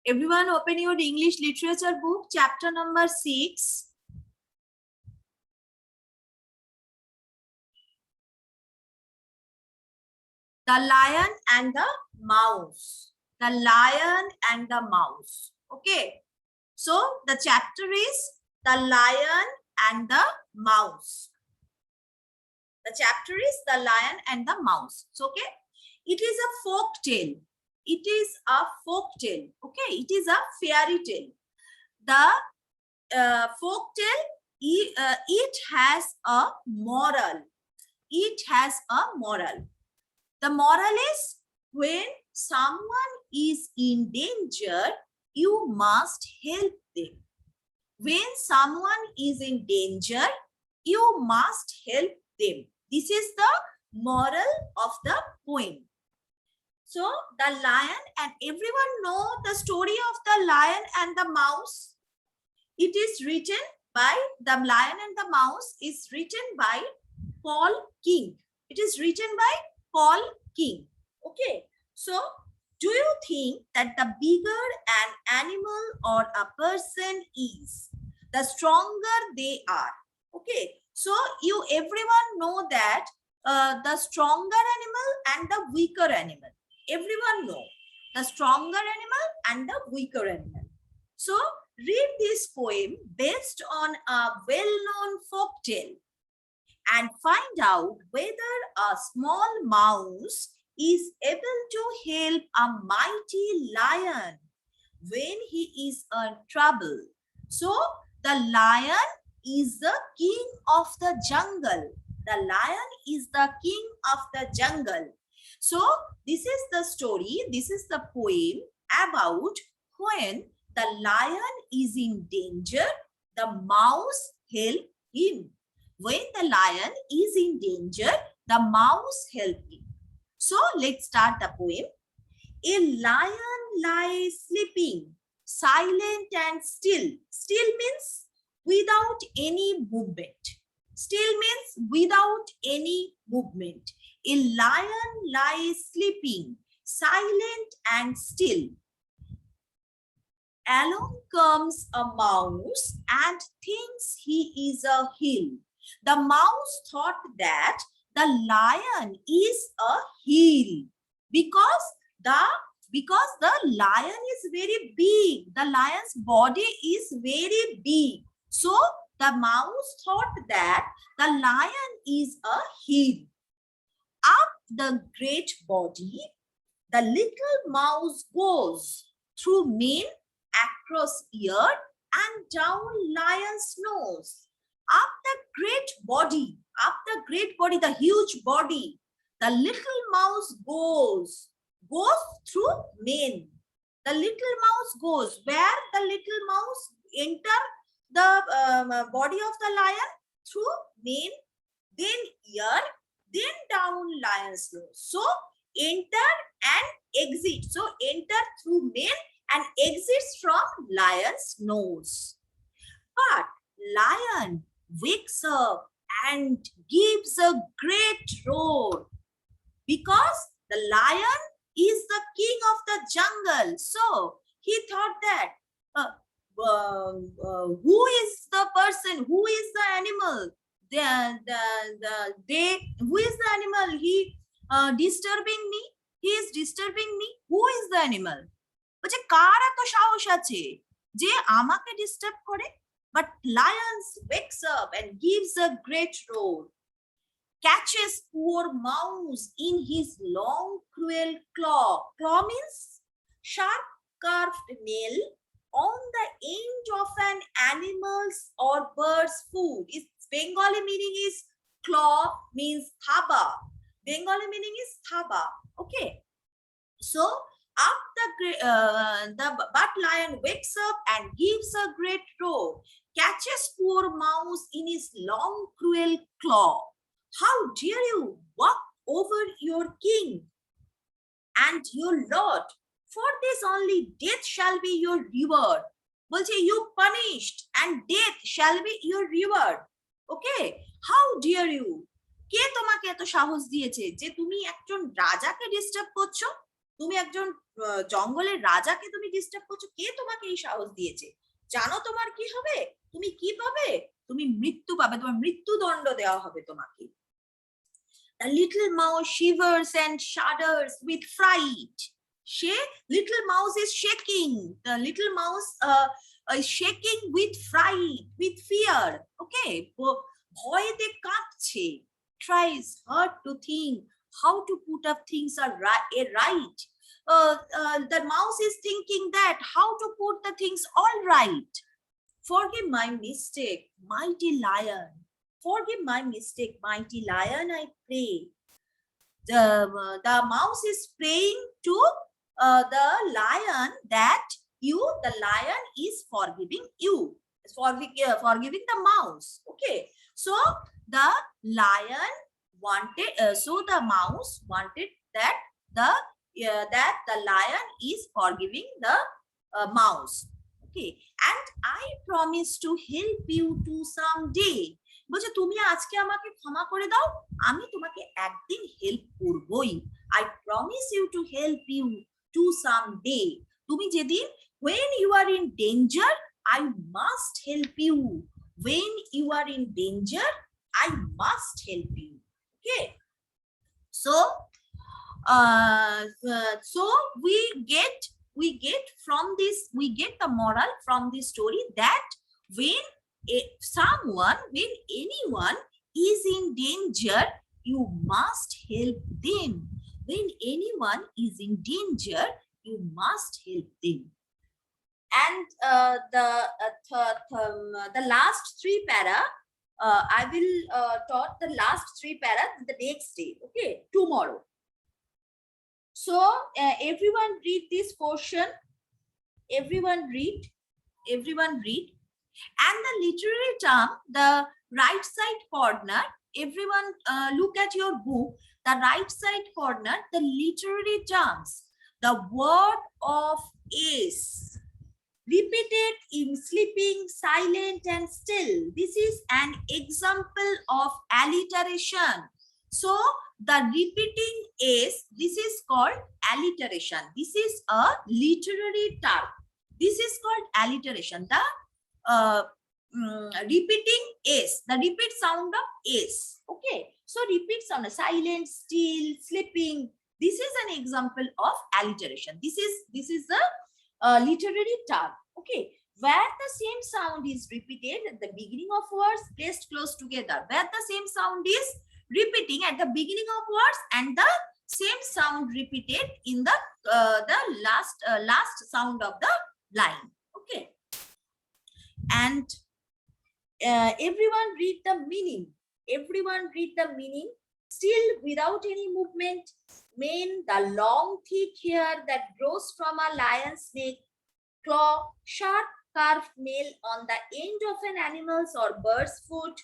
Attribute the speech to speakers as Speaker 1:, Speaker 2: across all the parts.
Speaker 1: Everyone open your English literature book, chapter number 6. The Lion and the Mouse. The Lion and the Mouse. Okay. So the chapter is The Lion and the Mouse. The chapter is The Lion and the Mouse. So, okay. It is a folk tale. It is a folk tale. Okay. It is a fairy tale. The folk tale, it has a moral. It has a moral. The moral is when someone is in danger, you must help them. When someone is in danger, you must help them. This is the moral of the poem. So the lion, and everyone know the story of the lion and the mouse. It is written by The Lion and the Mouse is written by Paul King. It is written by Paul King. Okay. So do you think that the bigger an animal or a person is, the stronger they are? Okay. So you everyone know that the stronger animal and the weaker animal. Everyone know the stronger animal and the weaker animal. So read this poem based on a well-known folk tale and find out whether a small mouse is able to help a mighty lion when he is in trouble. So the lion is the king of the jungle. The lion is the king of the jungle. So this is the story, this is the poem about when the lion is in danger, the mouse help him. When the lion is in danger, the mouse help him. So let's start the poem. A lion lies sleeping, silent and still. Still means without any movement. Still means without any movement. A lion lies sleeping, silent and still. Along comes a mouse and thinks he is a hill. The mouse thought that the lion is a hill because the lion is very big. The lion's body is very big. So the mouse thought that the lion is a hill. Up the great body, the little mouse goes through mane, across ear, and down lion's nose. Up the great body, the huge body, the little mouse goes through mane. The little mouse goes where the little mouse enter the body of the lion through mane, then ear, then down lion's nose. So enter and exit. So enter through mane and exits from lion's nose. But lion wakes up and gives a great roar because the lion is the king of the jungle. So he thought that who is the person, who is the animal, who is the animal, he disturbing me, he is disturbing me, who is the animal? বলছে কার এত সাহস আছে যে আমাকে disturb করে? But lion wakes up and gives a great roar, catches poor mouse in his long cruel claw. Claw means sharp curved nail on the end of an animal's or bird's food. Its Bengali meaning is claw means thaba. Bengali meaning is thaba. Okay. So up the but lion wakes up and gives a great roar, catches poor mouse in his long cruel claw. How dare you walk over your king and your lord? For this only death shall be your reward. বলছে you punished and death shall be your reward. Okay, how dare you? কে তোমাকে এত সাহস দিয়েছে যে তুমি একজন রাজাকে disturb করছো? তুমি একজন জঙ্গলের রাজাকে তুমি ডিস্টার্ব করছো, কে তোমাকে এই সাহস দিয়েছে? জানো তোমার কি হবে? তুমি কি পাবে? তুমি মৃত্যু পাবে, তোমার মৃত্যুদণ্ড দেওয়া হবে তোমাকে। The little mouse shivers and shudders with fright. Little mouse is shaking. The little mouse is shaking with fright, with fear. Okay, ভয়তে কাঁপছে। Tries hard to think how to put up things are right. The mouse is thinking that how to put the things all right. Forgive my mistake, mighty lion. Forgive my mistake, mighty lion, I pray. The mouse is praying to the lion that the lion is forgiving you, forgiving the mouse. Okay, so the lion wanted, so the mouse wanted that the lion is forgiving the mouse. Okay, and I promise to help you to someday. বলছে তুমি আজকে আমাকে ক্ষমা করে দাও, আমি তোমাকে একদিন হেল্প করবই। I promise you to help you to someday. তুমি যেদিন, when you are in danger, I must help you. When you are in danger, I must help you. Okay, so so we get from this, we get the moral from this story that when when anyone is in danger, you must help them. When anyone is in danger, you must help them. And the last three para, I will taught the last three para the next day. Okay, tomorrow. So everyone read this portion. Everyone read. Everyone read. And the literary term, the right side corner, everyone look at your book, the right side corner, the literary terms, the word of is, repeated in sleeping, silent and still. This is an example of alliteration. So the repeating is, this is called alliteration. This is a literary term. This is called alliteration. The repeating is, the repeat sound of is. Okay, so repeat sound, silent, still, sleeping. This is an example of alliteration. This is a literary term. Okay, where the same sound is repeated at the beginning of words placed close together, where the same sound is repeating at the beginning of words and the same sound repeated in the last sound of the line. Okay, and everyone read the meaning. Everyone read the meaning. Still without any movement, mean the long thick hair that grows from a lion's neck, claw, sharp curved nail on the end of an animal's or bird's foot,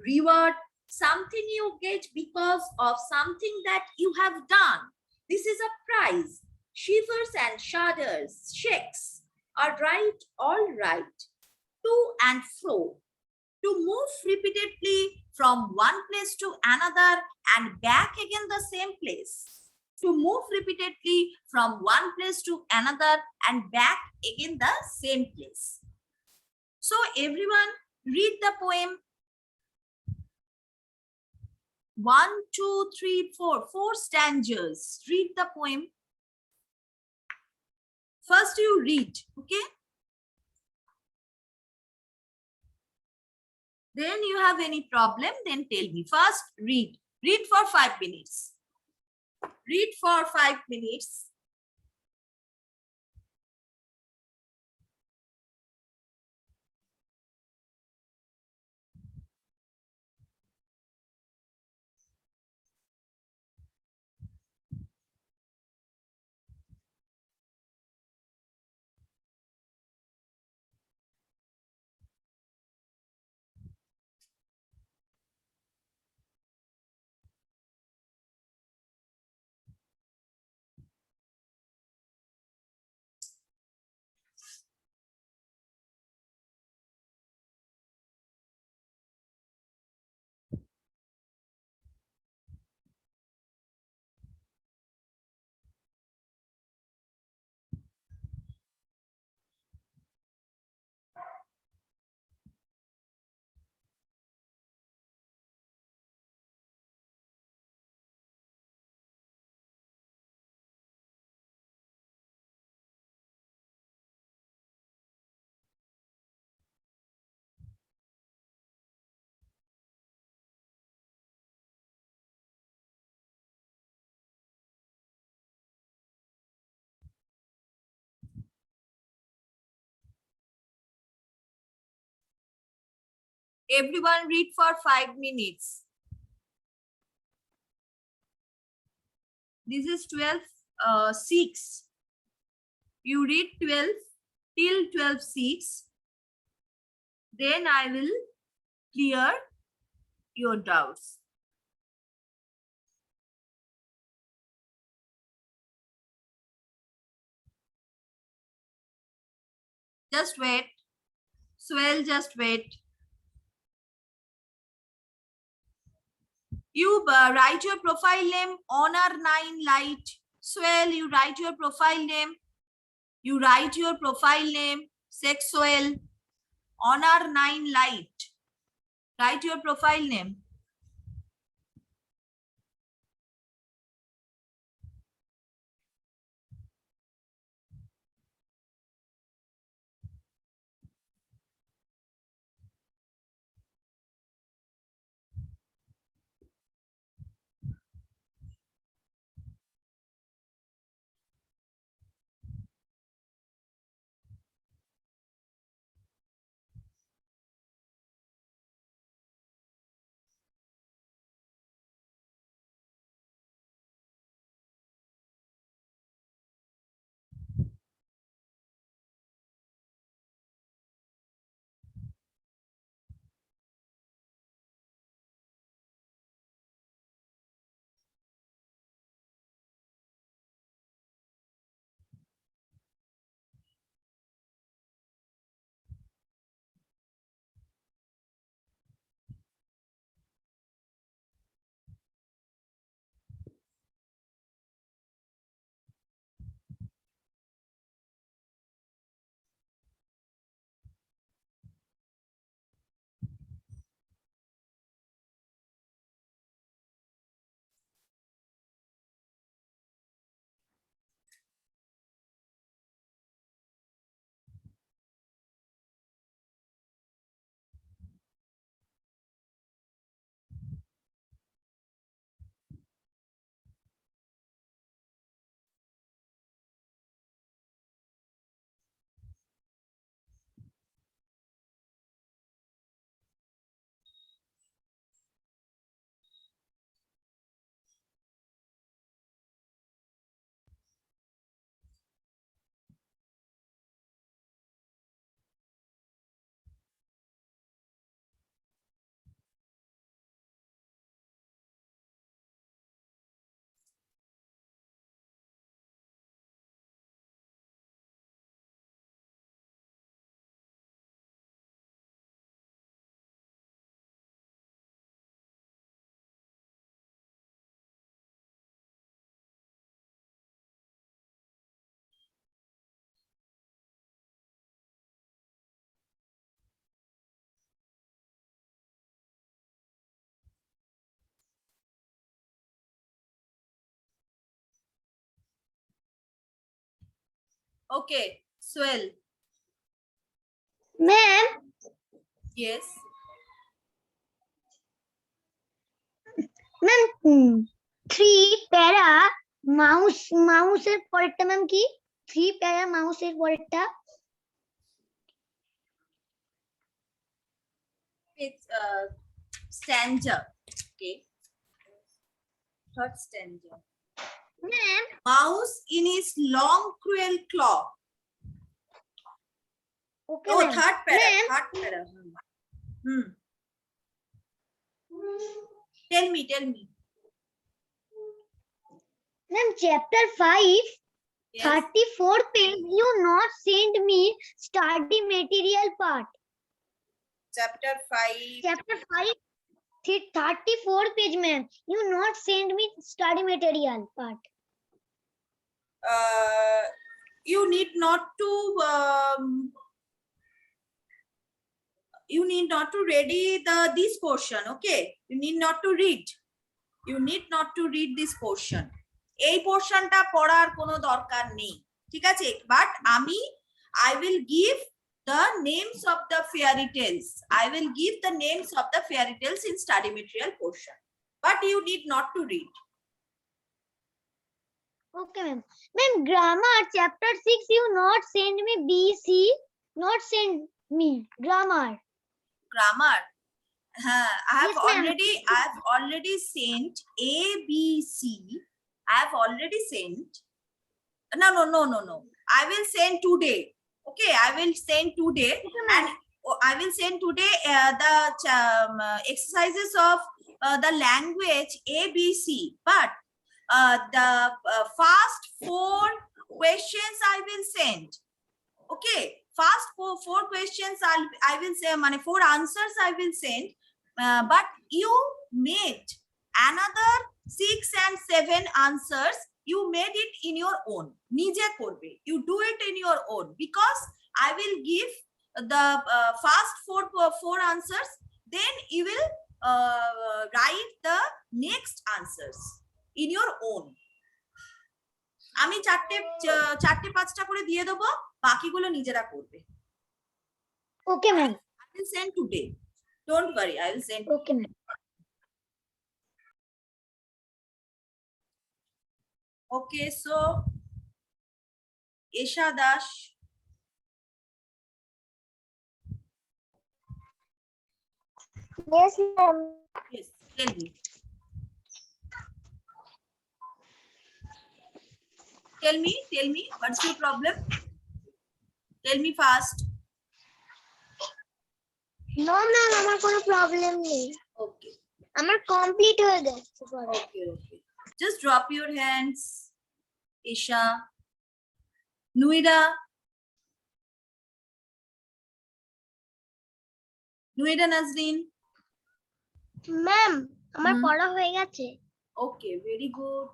Speaker 1: reward, something you get because of something that you have done. This is a prize. Shivers and shudders, shakes, are right, all right. To and fro, to move repeatedly from one place to another and back again the same place. To move repeatedly from one place to another and back again the same place. So everyone read the poem. 1, 2, 3, 4, 4 stanzas. Read the poem. First you read, okay? Then you have any problem, then tell me. First read. Read for 5 minutes. Read for 5 minutes. Everyone read for 5 minutes. This is 12:06. You read 12 till 12:06. Then I will clear your doubts. Just wait. Swell, just wait. You write your profile name, Honor 9 Light. Swell, you write your profile name. You write your profile name, Sexual, Honor 9 Light. Write your profile name. Okay, Swell.
Speaker 2: Ma'am,
Speaker 1: Yes.
Speaker 2: ma'am, 3 para mouse এর পরেরটা ma'am কি? 3 para mouse এর পরেরটা?
Speaker 1: It's stanza. Okay. Third stanza.
Speaker 2: Ma'am,
Speaker 1: Mouse in his long cruel claw.
Speaker 2: okay
Speaker 1: Oh,
Speaker 2: ma'am.
Speaker 1: third para.
Speaker 2: Ma'am.
Speaker 1: Third para. Tell me.
Speaker 2: Ma'am, chapter 5,
Speaker 1: Yes.
Speaker 2: 34 page, you not send me study material part.
Speaker 1: Chapter 5.
Speaker 2: Chapter 5, 34 page, ma'am. You not send me study material part.
Speaker 1: You need not to. You need not to ready this portion. Okay. You need not to read. You need not to read this portion. এই পোর্শনটা পড়ার কোনো দরকার নেই, ঠিক আছে? But I will give the names of the fairy tales. I will give the names of the fairy tales in study material portion, but you need not to read.
Speaker 2: Okay, ma'am. Ma'am, grammar chapter 6, you not send me BC, not send me grammar.
Speaker 1: Grammar. I
Speaker 2: Yes, ma'am.
Speaker 1: have already sent A, B, C. I have already sent. No. I will send today. Okay, I will send today,
Speaker 2: Okay, ma'am.
Speaker 1: and I will send today the exercises of the language A, B, C. But the first 4 questions I will send. Okay, first four questions I will say, 4 answers I will send. But you made another 6 and 7 answers. You made it in your own. Nije korbe. You do it in your own, because I will give the first four answers. Then you will write the next answers in your own. আমি চারটে পাঁচটা করে দিয়ে দেবো, বাকিগুলো নিজেরা করবে।
Speaker 2: Okay, ma'am.
Speaker 1: I will send today. Don't worry, I will send.
Speaker 2: Okay, ma'am.
Speaker 1: Okay, so Esha Dash.
Speaker 2: Yes, ma'am.
Speaker 1: Yes, tell me. Tell me, what's your problem? Tell me fast.
Speaker 2: No, ma'am, আমার কোনো problem নেই।
Speaker 1: Okay,
Speaker 2: আমার complete হয়ে গেছে পড়া।
Speaker 1: okay. Just drop your hands. Esha. Nuida. Nuida Nazreen.
Speaker 2: Ma'am, আমার
Speaker 1: হুম।
Speaker 2: পড়া হয়ে গেছে।
Speaker 1: Okay, very good.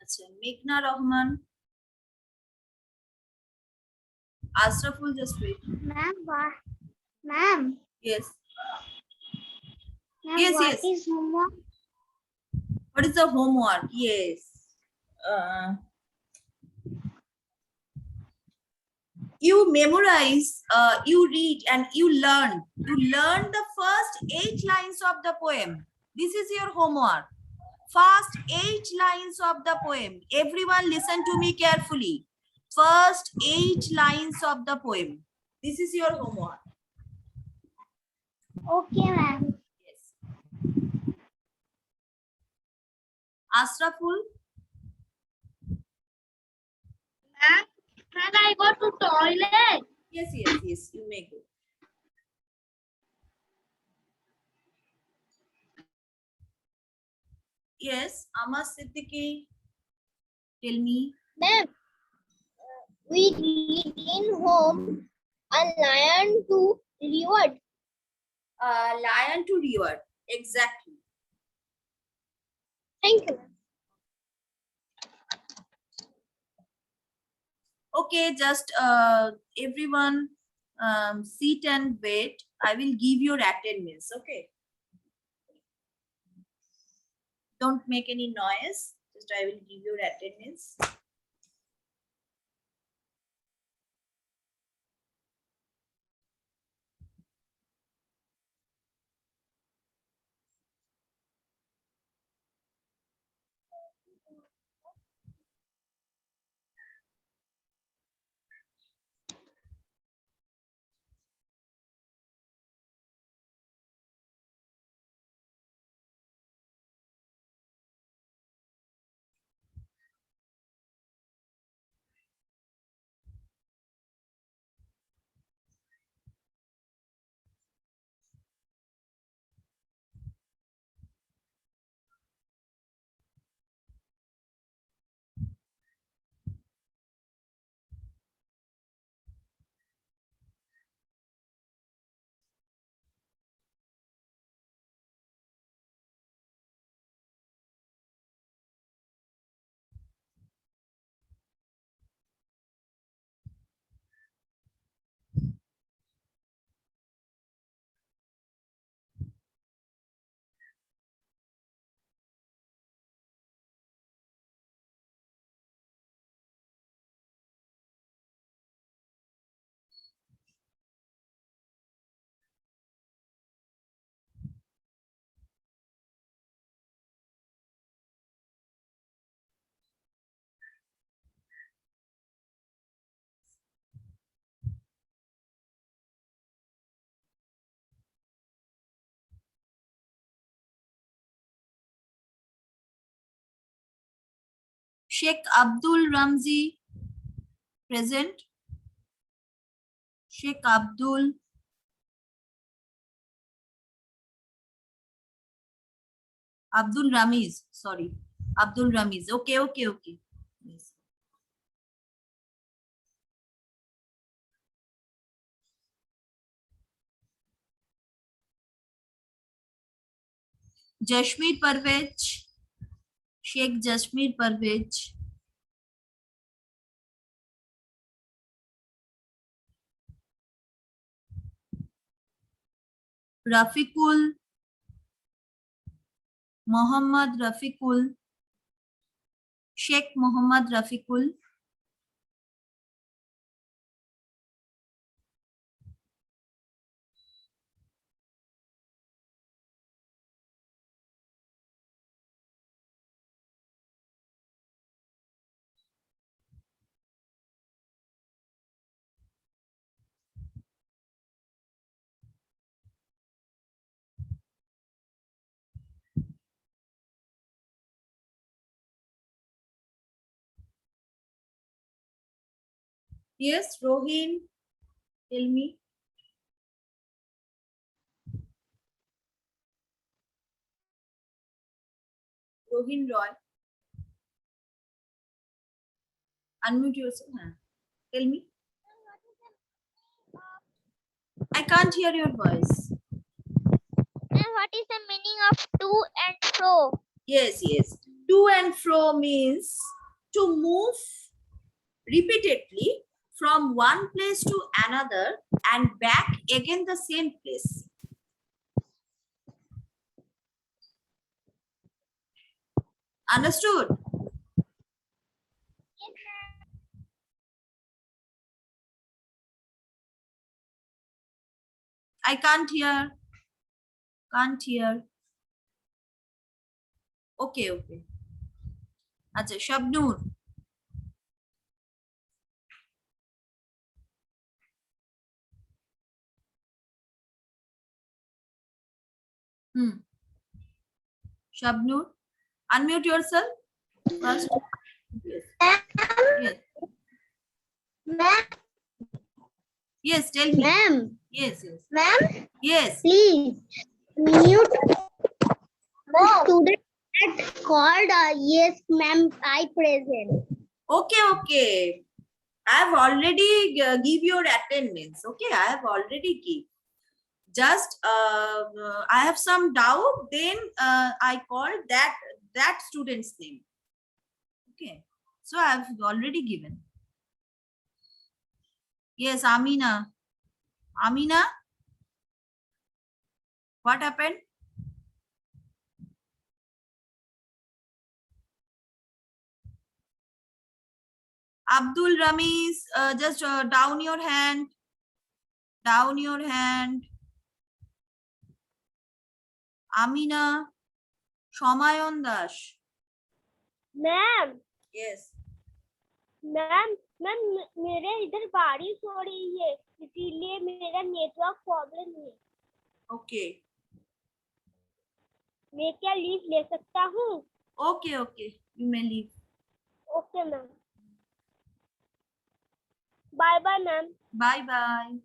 Speaker 1: আচ্ছা, মেঘনা Rahman. Asraful, just wait.
Speaker 2: Ma'am, ma'am,
Speaker 1: Yes.
Speaker 2: Ma'am,
Speaker 1: Yes,
Speaker 2: what
Speaker 1: yes.
Speaker 2: is homework?
Speaker 1: What is the homework? Yes. You memorize, you read, and you learn. You learn the first 8 lines of the poem. This is your homework. First 8 lines of the poem. Everyone listen to me carefully. First 8 lines of the poem. This is your homework.
Speaker 2: Okay, ma'am.
Speaker 1: Yes. Asraful.
Speaker 2: Ma'am, can I go to toilet?
Speaker 1: Yes, you may go. Yes, Amma Siddiqui, tell me.
Speaker 2: Ma'am, we read in home a lion to reward.
Speaker 1: Lion to reward. Exactly.
Speaker 2: Thank you.
Speaker 1: Okay, just everyone sit and wait. I will give your attendance. Okay. Don't make any noise. Just I will give your attendance. Sheikh Abdul Ramzi, present. Sheikh Abdul. Abdul Ramiz, sorry. Abdul Ramiz. Okay, okay, okay. Yes. Jashmeer Parvez. Sheikh Jashmeer Parvez. Rafiqul. Muhammad Rafiqul. Sheikh Muhammad Rafiqul. Yes, Rohin, tell me. Rohin Roy. Unmute yourself. Huh? Tell me. I can't hear your voice.
Speaker 2: And what is the meaning of to and fro?
Speaker 1: Yes, yes. To and fro means to move repeatedly from one place to another and back again the same place. Understood? I can't hear. Can't hear. Okay, okay. Acha, Shabnur. Shabnur. Unmute yourself first. Yes. Yes.
Speaker 2: Ma'am,
Speaker 1: Yes, tell me.
Speaker 2: ma'am,
Speaker 1: Yes, yes.
Speaker 2: ma'am,
Speaker 1: Yes.
Speaker 2: please mute student that called. Yes, ma'am, I present.
Speaker 1: Okay, okay. I have already give your attendance. Okay, I have already give. Just I have some doubt. Then I called that student's name. Okay, so I have already given. Yes, Amina. Amina, what happened? Abdul Ramiz, just down your hand. Down your hand. Amina, Shomayon Das.
Speaker 2: Ma'am
Speaker 1: Yes.
Speaker 2: Ma'am ma'am मेरे इधर बारिश हो रही है इसीलिए मेरा network problem है
Speaker 1: Okay.
Speaker 2: मैं क्या लीव ले सकता हूँ
Speaker 1: Okay, okay. You may leave.
Speaker 2: Okay ma'am bye bye ma'am
Speaker 1: Bye bye.